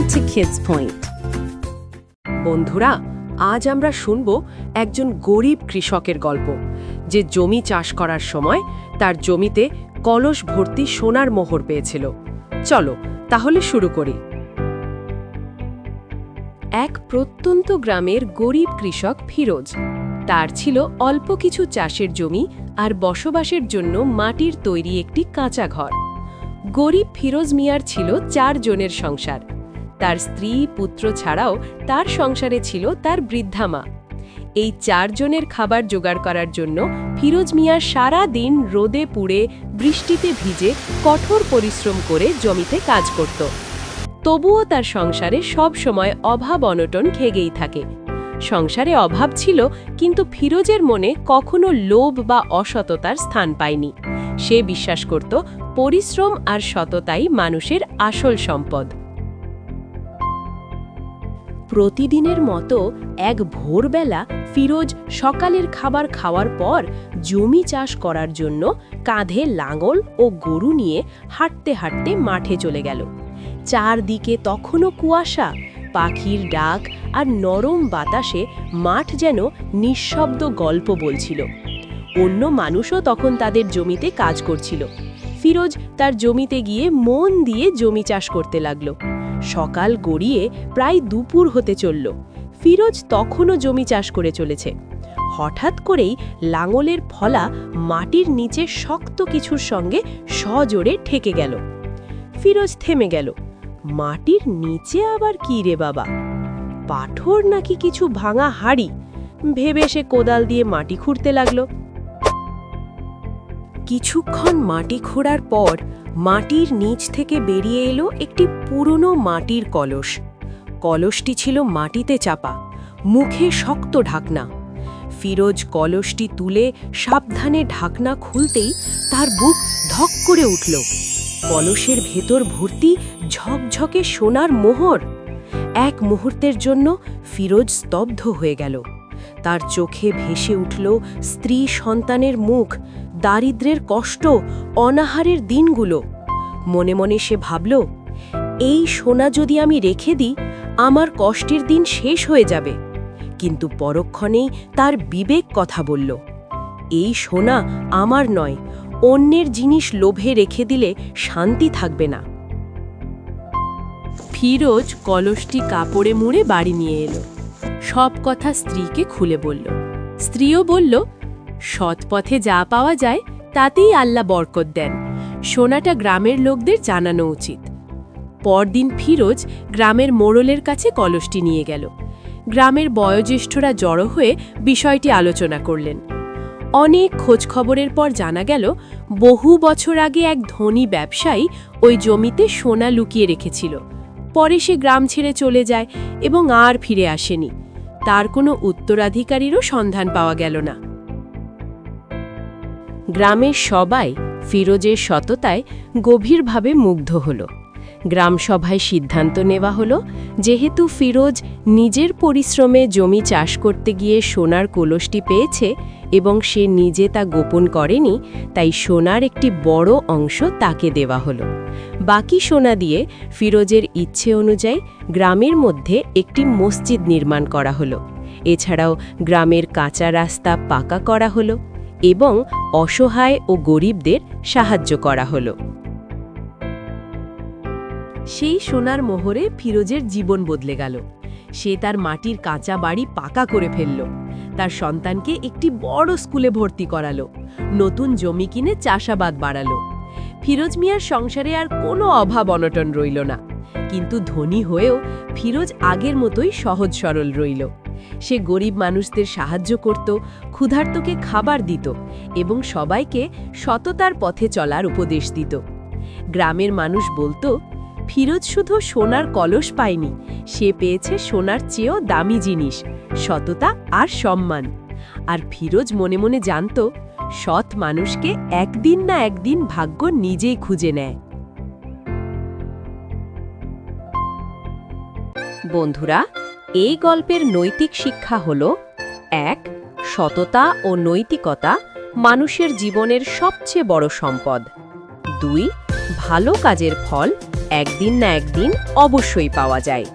to Kids Point. বন্ধুরা, আজ আমরা শুনব একজন গরিব কৃষকের গল্প, যে জমি চাষ করার সময় তার জমিতে কলস ভর্তি সোনার মোহর পেয়েছিল। চলো তাহলে শুরু করি। এক প্রত্যন্ত গ্রামের গরিব কৃষক ফিরোজ। তার ছিল অল্প কিছু চাষের জমি আর বসবাসের জন্য মাটির তৈরি একটি কাঁচা ঘর। গরিব ফিরোজ মিয়ার ছিল 4 জনের সংসার। তার স্ত্রী পুত্র ছাড়াও তার সংসারে ছিল তার বৃদ্ধা মা। এই 4 জনের খাবার জোগাড় করার জন্য ফিরোজ মিয়া সারা দিন রোদে পুড়ে বৃষ্টিতে ভিজে কঠোর পরিশ্রম করে জমিতে কাজ করত। তবুও তার সংসারে সব সময় অভাব অনটন খেগেই থাকে। সংসারে অভাব ছিল, কিন্তু ফিরোজের মনে কখনো লোভ বা অসততার স্থান পায়নি। সে বিশ্বাস করত পরিশ্রম আর সততাই মানুষের আসল সম্পদ। প্রতিদিনের মতো এক ভোরবেলা ফিরোজ সকালের খাবার খাওয়ার পর জমি চাষ করার জন্য কাঁধে লাঙল ও গরু নিয়ে হাঁটতে হাঁটতে মাঠে চলে গেল। চারদিকে তখনও কুয়াশা, পাখির ডাক আর নরম বাতাসে মাঠ যেন নিঃশব্দ গল্প বলছিল। অন্য মানুষও তখন তাদের জমিতে কাজ করছিল। ফিরোজ তার জমিতে গিয়ে মন দিয়ে জমি চাষ করতে লাগলো। সকাল গড়িয়ে প্রায় দুপুর হতে চলল। ফিরোজ তখনও জমি চাষ করে চলেছে। হঠাৎ করেই লাঙলের ফলা মাটির নিচে শক্ত কিছুর সঙ্গে সজোরে ঠেকে গেল। ফিরোজ থেমে গেল। মাটির নিচে আবার কি রে বাবা? পাথর নাকি কিছু ভাঙা হাড়ি? ভেবে সে কোদাল দিয়ে মাটি খুঁড়তে লাগলো। কিছুক্ষণ মাটি খোঁড়ার পর মাটির নিচ থেকে বেরিয়ে এলো একটি পুরনো মাটির কলস। কলসটি ছিল মাটিতে চাপা, মুখে শক্ত ঢাকনা। ফিরোজ কলসটি তুলে সাবধানে ঢাকনা খুলতেই তার বুক ধক করে উঠল। কলসের ভেতর ভর্তি ঝকঝকে সোনার মোহর। এক মুহূর্তের জন্য ফিরোজ স্তব্ধ হয়ে গেল। তার চোখে ভেসে উঠল স্ত্রী সন্তানের মুখ, দারিদ্র্যের কষ্ট, অনাহারের দিনগুলো। মনে মনে সে ভাবল, এই সোনা যদি আমি রেখে দিই, আমার কষ্টের দিন শেষ হয়ে যাবে। কিন্তু পরক্ষণেই তার বিবেক কথা বলল, এই সোনা আমার নয়, অন্যের জিনিস লোভে রেখে দিলে শান্তি থাকবে না। ফিরোজ কলসটি কাপড়ে মুড়ে বাড়ি নিয়ে এলো। সব কথা স্ত্রীকে খুলে বলল। স্ত্রীও বলল, সৎ পথে যা পাওয়া যায় তাতেই আল্লাহ বরকত দেন। সোনাটা গ্রামের লোকদের জানানো উচিত। পরদিন ফিরোজ গ্রামের মোড়লের কাছে কলসটি নিয়ে গেল। গ্রামের বয়োজ্যেষ্ঠরা জড়ো হয়ে বিষয়টি আলোচনা করলেন। অনেক খোঁজখবরের পর জানা গেল, বহু বছর আগে এক ধনী ব্যবসায়ী ওই জমিতে সোনা লুকিয়ে রেখেছিল। পরে সে গ্রাম ছেড়ে চলে যায় এবং আর ফিরে আসেনি। তার কোনো উত্তরাধিকারীরও সন্ধান পাওয়া গেল না। গ্রামের সবাই ফিরোজের সততায় গভীরভাবে মুগ্ধ হল। গ্রামসভায় সিদ্ধান্ত নেওয়া হলো, যেহেতু ফিরোজ নিজের পরিশ্রমে জমি চাষ করতে গিয়ে সোনার কলসটি পেয়েছে এবং সে নিজে তা গোপন করেনি, তাই সোনার একটি বড় অংশ তাকে দেওয়া হলো। বাকি সোনা দিয়ে ফিরোজের ইচ্ছে অনুযায়ী গ্রামের মধ্যে একটি মসজিদ নির্মাণ করা হলো। এছাড়াও গ্রামের কাঁচা রাস্তা পাকা করা হলো এবং অসহায় ও গরিবদের সাহায্য করা হলো। সেই সোনার মোহরে ফিরোজের জীবন বদলে গেল। সে তার মাটির কাঁচা বাড়ি পাকা করে ফেলল, তার সন্তানকে একটি বড় স্কুলে ভর্তি করালো, নতুন জমি কিনে চাষাবাদ বাড়ালো। ফিরোজ মিয়ার সংসারে আর কোনো অভাব অনটন রইল না। কিন্তু ধনী হয়েও ফিরোজ আগের মতোই সহজ সরল রইল। সে গরিব মানুষদের সাহায্য করত, ক্ষুধার্তকে খাবার দিত এবং সবাইকে সততার পথে চলার উপদেশ দিত। গ্রামের মানুষ বলতো, ফিরোজ শুধু সোনার কলস পায়নি, সে পেয়েছে সোনার চেয়েও দামি জিনিস, সততা আর সম্মান। আর ফিরোজ মনে মনে জানত, সৎ মানুষকে একদিন না একদিন ভাগ্য নিজেই খুঁজে নেয়। বন্ধুরা, এই গল্পের নৈতিক শিক্ষা হল: ১. সততা ও নৈতিকতা মানুষের জীবনের সবচেয়ে বড় সম্পদ। ২. ভালো কাজের ফল একদিন না একদিন অবশ্যই পাওয়া যায়।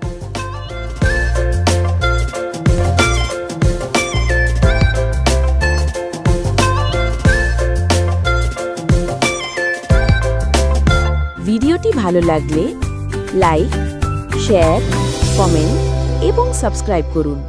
ভিডিওটি ভালো লাগলে লাইক, শেয়ার, কমেন্ট এবং সাবস্ক্রাইব করুন।